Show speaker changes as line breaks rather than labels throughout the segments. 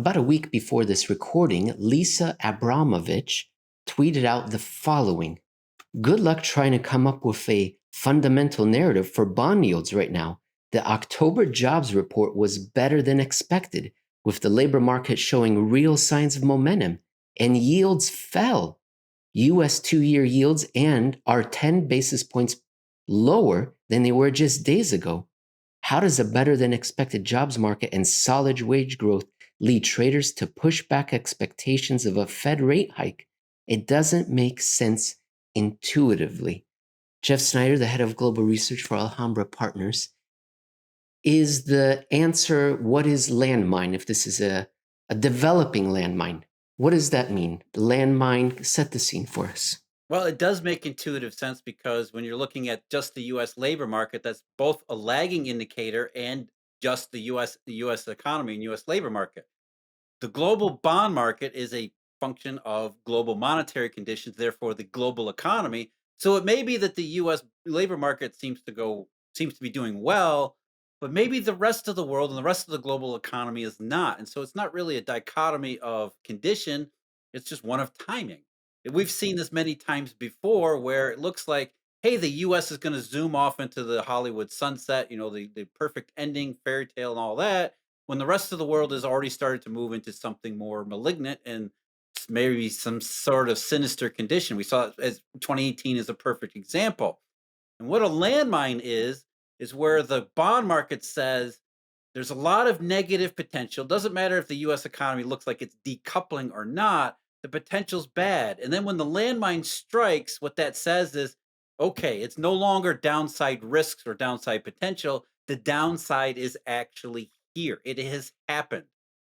about a week before this recording, Lisa Abramovich tweeted out the following: "Good luck trying to come up with a fundamental narrative for bond yields right now. The October jobs report was better than expected, with the labor market showing real signs of momentum, and yields fell. US 2-year yields are 10 basis points lower than they were just days ago. How does a better than expected jobs market and solid wage growth lead traders to push back expectations of a Fed rate hike? It doesn't make sense intuitively." Jeff Snider, the head of global research for Alhambra Partners, is the answer. What is landmine if this is a developing landmine? What does that mean? The landmine, set the scene for us.
Well, it does make intuitive sense because when you're looking at just the US labor market, that's both a lagging indicator and just the US economy and US labor market. The global bond market is a function of global monetary conditions, therefore the global economy. So it may be that the US labor market seems to be doing well, but maybe the rest of the world and the rest of the global economy is not. And so it's not really a dichotomy of condition, it's just one of timing. And we've seen this many times before where it looks like, hey, the US is going to zoom off into the Hollywood sunset, the perfect ending, fairy tale and all that, when the rest of the world has already started to move into something more malignant and maybe some sort of sinister condition. We saw it as 2018 is a perfect example. And what a landmine is where the bond market says there's a lot of negative potential. Doesn't matter if the US economy looks like it's decoupling or not, the potential's bad. And then when the landmine strikes, what that says is, okay, it's no longer downside risks or downside potential. The downside is actually here. It has happened.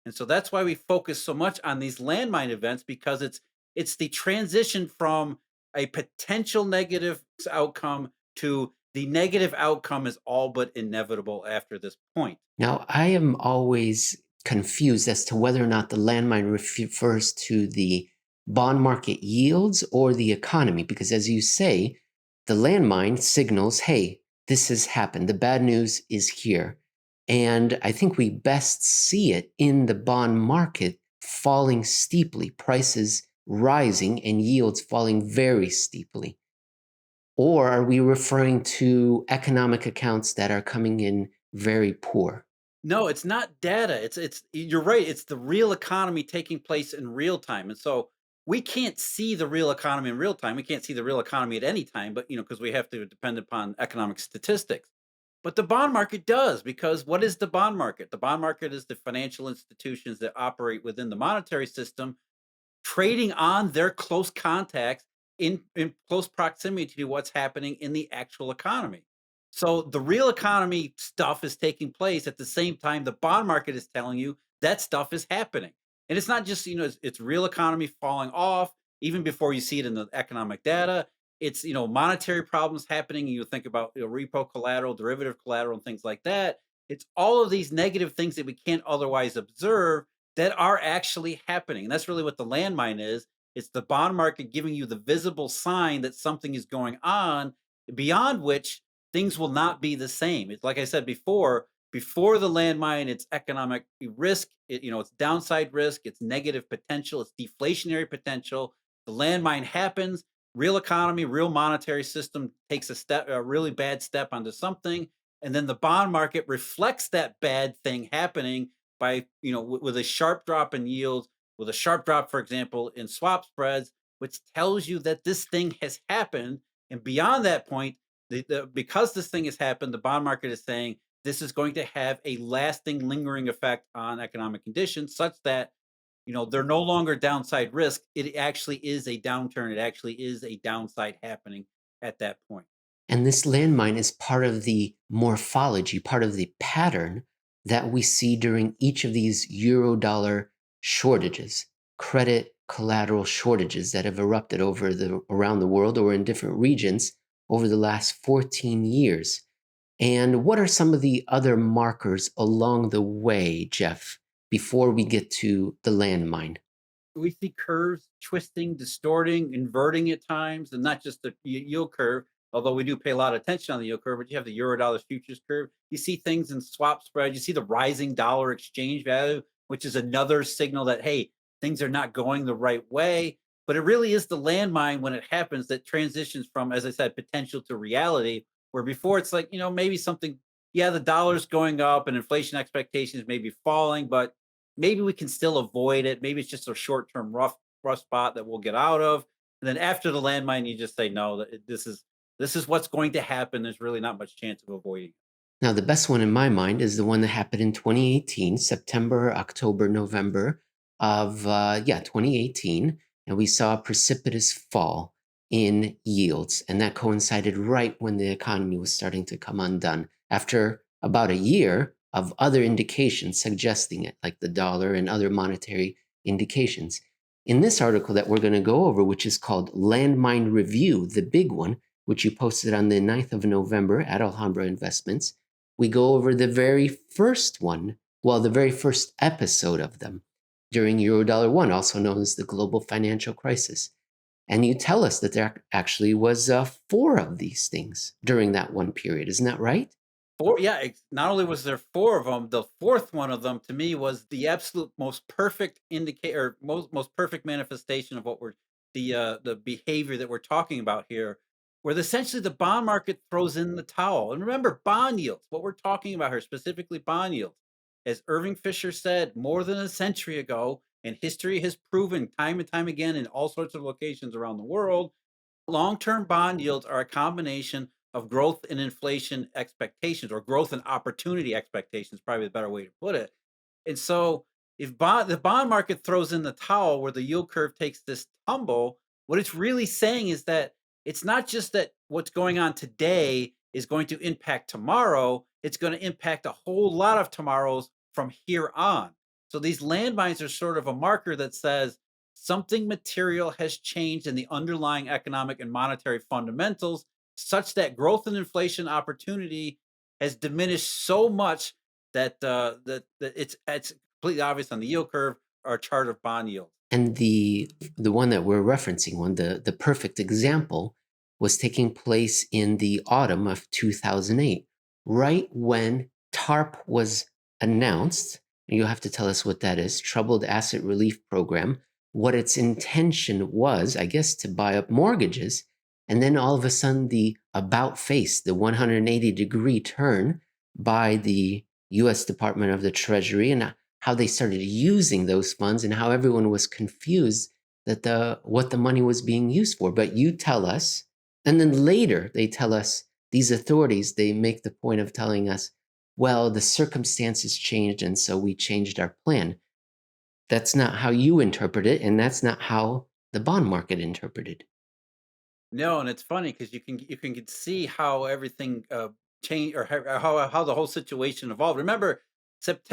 And so that's why we focus so much on these landmine events, because it's the transition from a potential negative outcome to the negative outcome is all but inevitable after this point.
Now, I am always confused as to whether or not the landmine refers to the bond market yields or the economy, because as you say, the landmine signals, hey, this has happened. The bad news is here. And I think we best see it in the bond market falling steeply, prices rising and yields falling very steeply. Or are we referring to economic accounts that are coming in very poor?
No, it's not data. It's you're right. It's the real economy taking place in real time. And so we can't see the real economy in real time. We can't see the real economy at any time, but because we have to depend upon economic statistics. But the bond market does, because what is the bond market? The bond market is the financial institutions that operate within the monetary system trading on their close contacts in close proximity to what's happening in the actual economy. So the real economy stuff is taking place at the same time the bond market is telling you that stuff is happening. And it's not just, it's real economy falling off even before you see it in the economic data. It's, monetary problems happening. You think about repo collateral, derivative collateral, and things like that. It's all of these negative things that we can't otherwise observe that are actually happening. And that's really what the landmine is. It's the bond market giving you the visible sign that something is going on, beyond which things will not be the same. It's like I said before the landmine, it's economic risk, it's downside risk, it's negative potential, it's deflationary potential. The landmine happens, real economy, real monetary system takes a really bad step onto something, and then the bond market reflects that bad thing happening by with a sharp drop in yields, with a sharp drop, for example, in swap spreads, which tells you that this thing has happened. And beyond that point, because this thing has happened, the bond market is saying this is going to have a lasting, lingering effect on economic conditions, such that they're no longer downside risk. It actually is a downturn. It actually is a downside happening at that point.
And this landmine is part of the morphology, part of the pattern that we see during each of these Eurodollar shortages, credit collateral shortages that have erupted around the world or in different regions over the last 14 years. And what are some of the other markers along the way, Jeff, before we get to the landmine?
We see curves twisting, distorting, inverting at times, and not just the yield curve, although we do pay a lot of attention on the yield curve, but you have the Eurodollar futures curve. You see things in swap spread. You see the rising dollar exchange value, which is another signal that, hey, things are not going the right way. But it really is the landmine when it happens that transitions from, as I said, potential to reality, where before it's like, maybe something, yeah, the dollar's going up and inflation expectations may be falling, but maybe we can still avoid it. Maybe it's just a short term rough spot that we'll get out of. And then after the landmine, you just say, no, this is what's going to happen. There's really not much chance of avoiding it.
Now, the best one in my mind is the one that happened in 2018, September, October, November of 2018, and we saw a precipitous fall in yields, and that coincided right when the economy was starting to come undone after about a year of other indications suggesting it, like the dollar and other monetary indications. In this article that we're going to go over, which is called Landmine Review, the big one, which you posted on the 9th of November at Alhambra Investments, we go over the very first one, well, the very first episode of them during Eurodollar 1, also known as the global financial crisis. And you tell us that there actually was 4 of these things during that one period. Isn't that right?
Four, yeah. Not only was there four of them, the fourth one of them to me was the absolute most perfect indicator, most perfect manifestation of what we're the behavior that we're talking about here, where essentially the bond market throws in the towel. And remember, bond yields. What we're talking about here, specifically bond yields, as Irving Fisher said more than a century ago, and history has proven time and time again in all sorts of locations around the world, long-term bond yields are a combination of growth and inflation expectations, or growth and opportunity expectations, probably the better way to put it. And so, if the bond market throws in the towel where the yield curve takes this tumble, what it's really saying is that it's not just that what's going on today is going to impact tomorrow, it's going to impact a whole lot of tomorrows from here on. So these landmines are sort of a marker that says something material has changed in the underlying economic and monetary fundamentals such that growth and inflation opportunity has diminished so much that it's completely obvious on the yield curve or chart of bond yields.
And the one that we're referencing, the perfect example, was taking place in the autumn of 2008, right when TARP was announced. You have to tell us what that is, Troubled Asset Relief Program, what its intention was, I guess, to buy up mortgages. And then all of a sudden, the about face, the 180-degree turn by the US Department of the Treasury, and how they started using those funds and how everyone was confused that what the money was being used for. But you tell us, and then later they tell us, these authorities, they make the point of telling us, well, the circumstances changed and so we changed our plan. That's not how you interpret it, and that's not how the bond market interpreted.
No, and it's funny because you can see how everything changed, or how the whole situation evolved. Remember,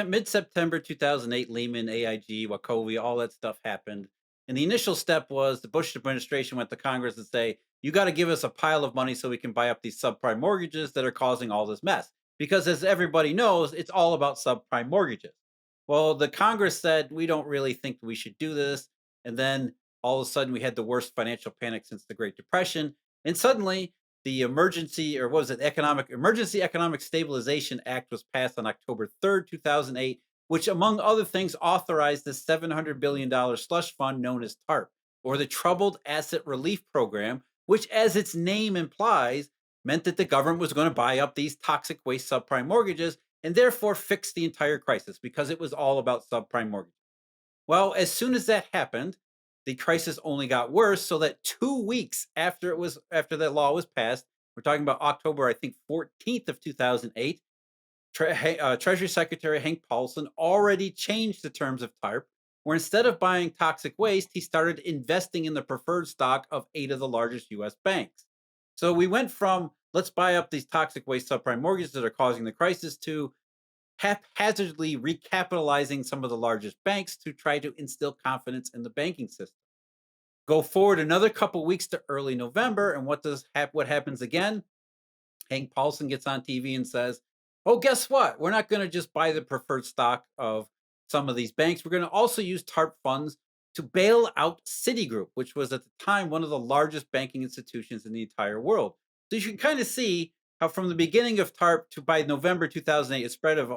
mid September 2008, Lehman, AIG, Wachovia, all that stuff happened. And the initial step was the Bush administration went to Congress and say, "You got to give us a pile of money so we can buy up these subprime mortgages that are causing all this mess." Because as everybody knows, it's all about subprime mortgages. Well, the Congress said, "We don't really think we should do this," and then all of a sudden we had the worst financial panic since the Great Depression. And suddenly the emergency, or what was it, Emergency Economic Stabilization Act was passed on October 3rd, 2008, which among other things authorized the $700 billion slush fund known as TARP, or the Troubled Asset Relief Program, which, as its name implies, meant that the government was going to buy up these toxic waste subprime mortgages and therefore fix the entire crisis because it was all about subprime mortgages. Well, as soon as that happened, the crisis only got worse. So that 2 weeks after that law was passed, we're talking about October, I think 14th of 2008. Treasury Secretary Hank Paulson already changed the terms of TARP, where instead of buying toxic waste, he started investing in the preferred stock of 8 of the largest U.S. banks. So we went from let's buy up these toxic waste subprime mortgages that are causing the crisis to haphazardly recapitalizing some of the largest banks to try to instill confidence in the banking system. Go forward another couple weeks to early November, and what happens again? Hank Paulson gets on TV and says, "Oh, guess what? We're not going to just buy the preferred stock of some of these banks. We're going to also use TARP funds to bail out Citigroup, which was at the time one of the largest banking institutions in the entire world." So you can kind of see how from the beginning of TARP to by November 2008, a spread of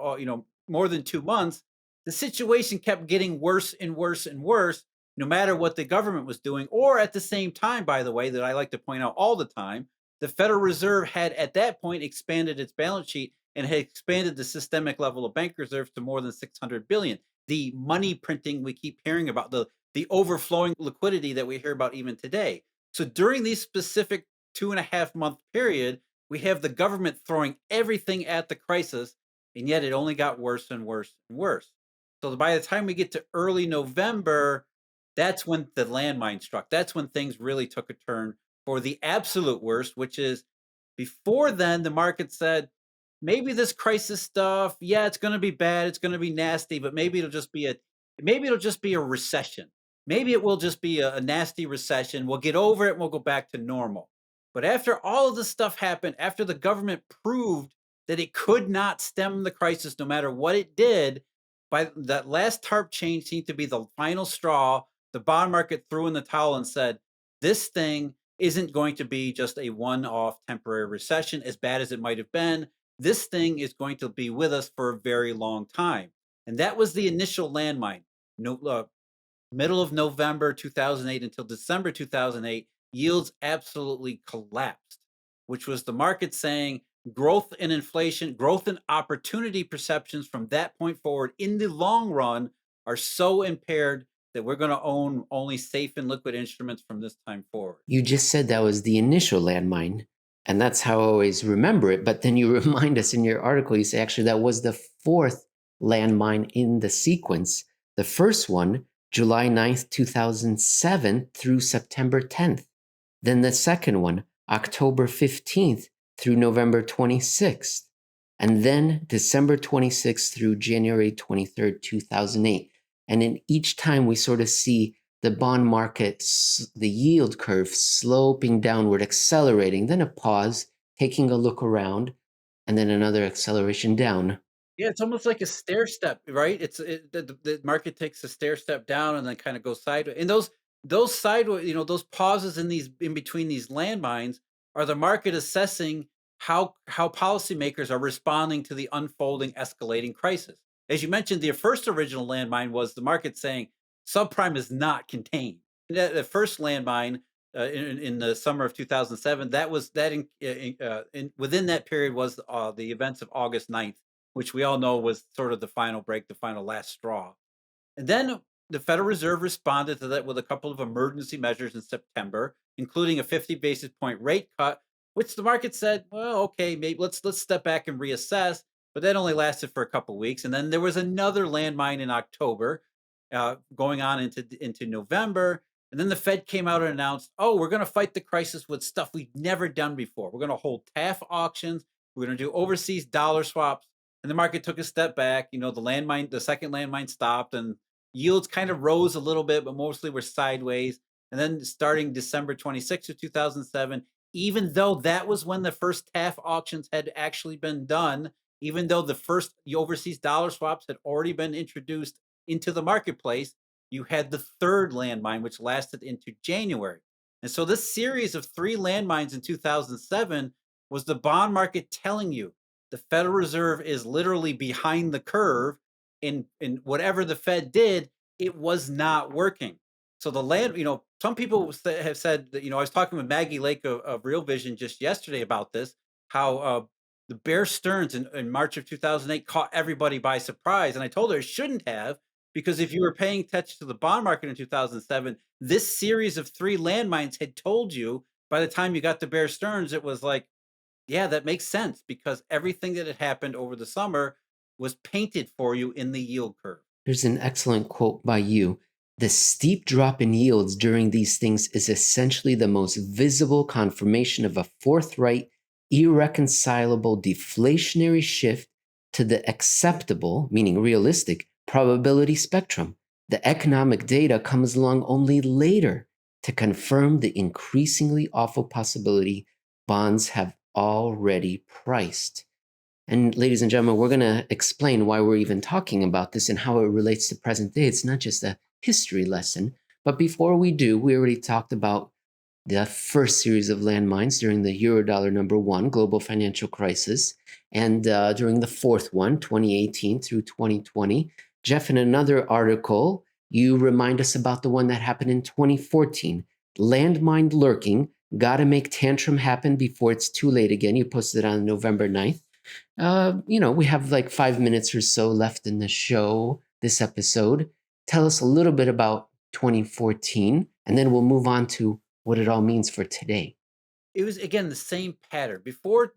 more than 2 months, the situation kept getting worse and worse and worse, no matter what the government was doing. Or at the same time, by the way, that I like to point out all the time, the Federal Reserve had at that point expanded its balance sheet and had expanded the systemic level of bank reserves to more than 600 billion. The money printing we keep hearing about, the overflowing liquidity that we hear about even today. So during these specific 2.5 month period, we have the government throwing everything at the crisis, and yet it only got worse and worse and worse. So by the time we get to early November, that's when the landmine struck. That's when things really took a turn for the absolute worst, which is before then, the market said, maybe this crisis stuff, yeah, it's going to be bad, it's going to be nasty, but maybe it'll just be a recession. Maybe it will just be a nasty recession. We'll get over it and we'll go back to normal. But after all of this stuff happened, after the government proved that it could not stem the crisis no matter what it did, by that last TARP change seemed to be the final straw. The bond market threw in the towel and said, this thing isn't going to be just a one off temporary recession, as bad as it might have been. This thing is going to be with us for a very long time. And that was the initial landmine. No, middle of November 2008 until December 2008, yields absolutely collapsed, which was the market saying growth and inflation, growth and opportunity perceptions from that point forward in the long run are so impaired that we're going to own only safe and liquid instruments from this time forward.
You just said that was the initial landmine, and that's how I always remember it. But then you remind us in your article, you say actually that was the fourth landmine in the sequence. The first one, July 9th, 2007 through September 10th. Then the second one, October 15th through November 26th. And then December 26th through January 23rd, 2008. And in each time we sort of see the bond market, the yield curve sloping downward, accelerating, then a pause, taking a look around, and then another acceleration down.
Yeah, it's almost like a stair step, right? The market takes a stair step down and then kind of goes sideways. And those sideways, those pauses in between these landmines are the market assessing how policymakers are responding to the unfolding, escalating crisis. As you mentioned, the first original landmine was the market saying subprime is not contained. The first landmine in the summer of 2007, that was that within that period was the events of August 9th, which we all know was sort of the final break, the final last straw. And then the Federal Reserve responded to that with a couple of emergency measures in September, including a 50 basis point rate cut, which the market said, well, okay, maybe let's step back and reassess. But that only lasted for a couple of weeks. And then there was another landmine in October, going on into November. And then the Fed came out and announced, oh, we're going to fight the crisis with stuff we've never done before. We're going to hold TAF auctions. We're going to do overseas dollar swaps. And the market took a step back. The second landmine stopped and yields kind of rose a little bit, but mostly were sideways. And then starting December 26th of 2007, even though that was when the first TAF auctions had actually been done, even though the overseas dollar swaps had already been introduced into the marketplace, you had the third landmine, which lasted into January. And so this series of three landmines in 2007 was the bond market telling you the Federal Reserve is literally behind the curve. In whatever the Fed did, it was not working. So some people have said that, I was talking with Maggie Lake of Real Vision just yesterday about this, how the Bear Stearns in March of 2008 caught everybody by surprise. And I told her it shouldn't have, because if you were paying attention to the bond market in 2007, this series of three landmines had told you by the time you got to Bear Stearns, it was like, yeah, that makes sense, because everything that had happened over the summer was painted for you in the yield curve.
There's an excellent quote by you. The steep drop in yields during these things is essentially the most visible confirmation of a forthright, irreconcilable deflationary shift to the acceptable, meaning realistic, probability spectrum. The economic data comes along only later to confirm the increasingly awful possibility bonds have already priced. And ladies and gentlemen, we're going to explain why we're even talking about this and how it relates to present day. It's not just a history lesson. But before we do, we already talked about the first series of landmines during the Eurodollar #1 global financial crisis, and during the fourth one, 2018 through 2020, Jeff, in another article, you remind us about the one that happened in 2014. Landmine lurking, gotta make tantrum happen before it's too late again. You posted it on November 9th. We have like 5 minutes or so left in the show, this episode. Tell us a little bit about 2014, and then we'll move on to what it all means for today.
It was again the same pattern. Before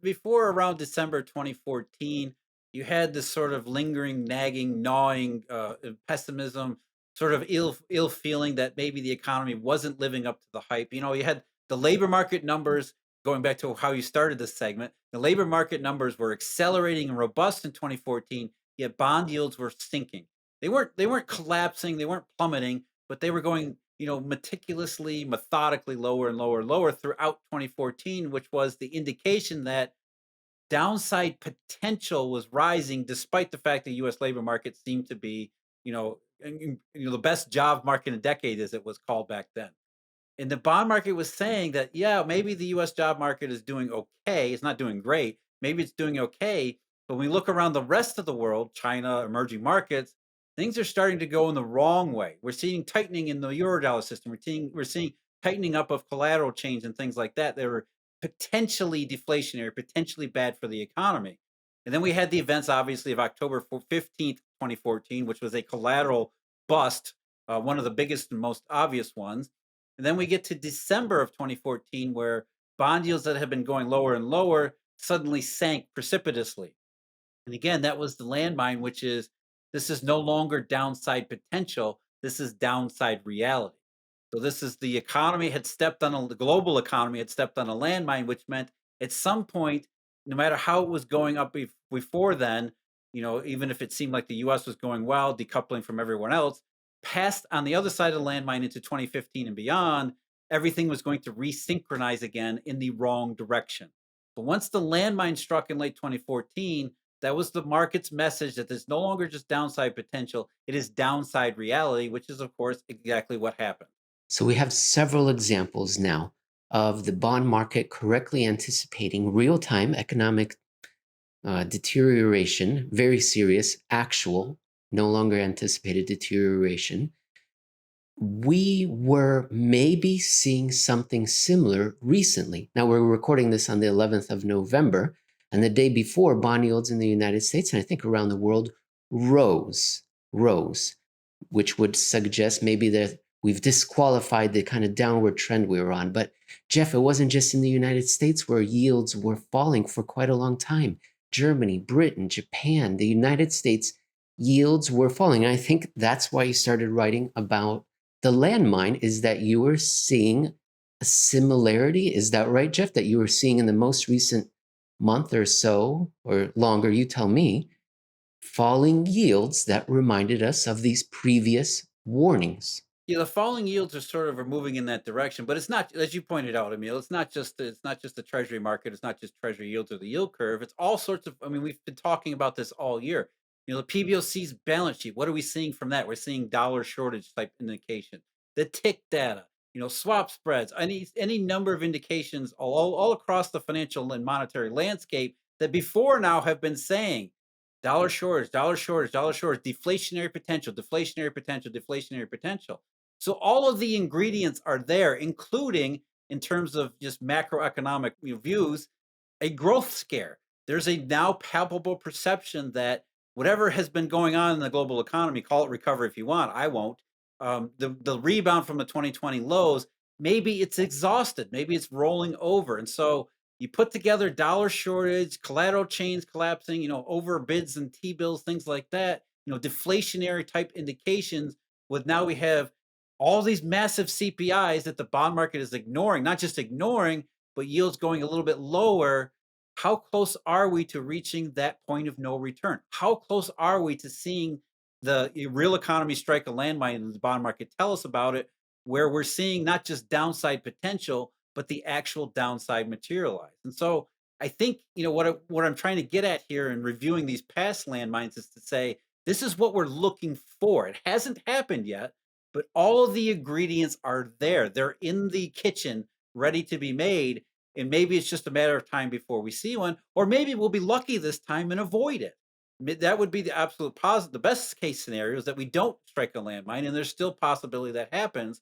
around December 2014, you had this sort of lingering, nagging, gnawing pessimism, sort of ill feeling that maybe the economy wasn't living up to the hype. You had the labor market numbers, going back to how you started this segment. The labor market numbers were accelerating and robust in 2014, yet bond yields were sinking. They weren't collapsing, they weren't plummeting, but they were going, meticulously, methodically lower and lower and lower throughout 2014, which was the indication that downside potential was rising despite the fact the US labor market seemed to be, the best job market in a decade, as it was called back then. And the bond market was saying that, yeah, maybe the US job market is doing okay. It's not doing great. Maybe it's doing okay. But when we look around the rest of the world, China, emerging markets, things are starting to go in the wrong way. We're seeing tightening in the Eurodollar system. We're seeing tightening up of collateral chains and things like that. They were potentially deflationary, potentially bad for the economy. And then we had the events, obviously, of October 15th, 2014, which was a collateral bust, one of the biggest and most obvious ones. And then we get to December of 2014, where bond yields that had been going lower and lower suddenly sank precipitously. And again, that was the landmine, which is this is no longer downside potential. This is downside reality. So this is the economy had stepped on the global economy had stepped on a landmine, which meant at some point, no matter how it was going up before then, even if it seemed like the US was going well, decoupling from everyone else, past on the other side of the landmine into 2015 and beyond, everything was going to resynchronize again in the wrong direction. But once the landmine struck in late 2014, that was the market's message that there's no longer just downside potential, it is downside reality, which is, of course, exactly what happened.
So we have several examples now of the bond market correctly anticipating real time economic deterioration, very serious, actual, no longer anticipated deterioration. We were maybe seeing something similar recently. Now, we're recording this on the 11th of November, and the day before, bond yields in the United States and I think around the world rose, which would suggest maybe that we've disqualified the kind of downward trend we were on. But Jeff, it wasn't just in the United States where yields were falling for quite a long time. Germany, Britain, Japan, the United States, yields were falling. And I think that's why you started writing about the landmine, is that you were seeing a similarity. Is that right, Jeff? That you were seeing in the most recent month or so, or longer, you tell me, falling yields that reminded us of these previous warnings.
Yeah, the falling yields are sort of are moving in that direction, but it's not, as you pointed out, Emil. It's not just the treasury market. It's not just treasury yields or the yield curve. It's all sorts of. I mean, we've been talking about this all year. The PBOC's balance sheet. What are we seeing from that? We're seeing dollar shortage type indication. The tick data. Swap spreads. Any number of indications all across the financial and monetary landscape that before now have been saying dollar shortage, dollar shortage, dollar shortage, deflationary potential, deflationary potential, deflationary potential. So all of the ingredients are there, including in terms of just macroeconomic views, a growth scare. There's a now palpable perception that whatever has been going on in the global economy, call it recovery if you want, I won't. The rebound from the 2020 lows, maybe it's exhausted, maybe it's rolling over, and so you put together dollar shortage, collateral chains collapsing, over bids and T bills, things like that, deflationary type indications. With now we have all these massive CPIs that the bond market is ignoring, not just ignoring, but yields going a little bit lower. How close are we to reaching that point of no return? How close are we to seeing the real economy strike a landmine in the bond market? Tell us about it, where we're seeing not just downside potential, but the actual downside materialize. And so I think what I'm trying to get at here in reviewing these past landmines is to say this is what we're looking for. It hasn't happened yet, but all of the ingredients are there. They're in the kitchen, ready to be made. And maybe it's just a matter of time before we see one, or maybe we'll be lucky this time and avoid it. That would be the absolute positive. The best case scenario is that we don't strike a landmine, and there's still possibility that happens.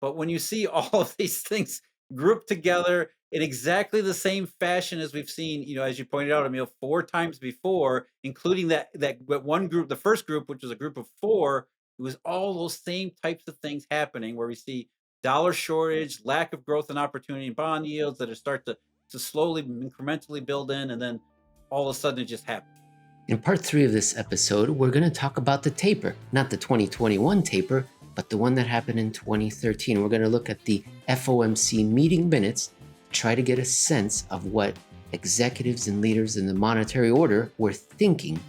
But when you see all of these things grouped together in exactly the same fashion as we've seen, as you pointed out, Emil, 4 times before, including that one group, the first group, which was a group of four, it was all those same types of things happening where we see dollar shortage, lack of growth and opportunity in bond yields that are start to slowly incrementally build in, and then all of a sudden it just happens.
In part 3 of this episode, we're going to talk about the taper, not the 2021 taper, but the one that happened in 2013. We're going to look at the FOMC meeting minutes, try to get a sense of what executives and leaders in the monetary order were thinking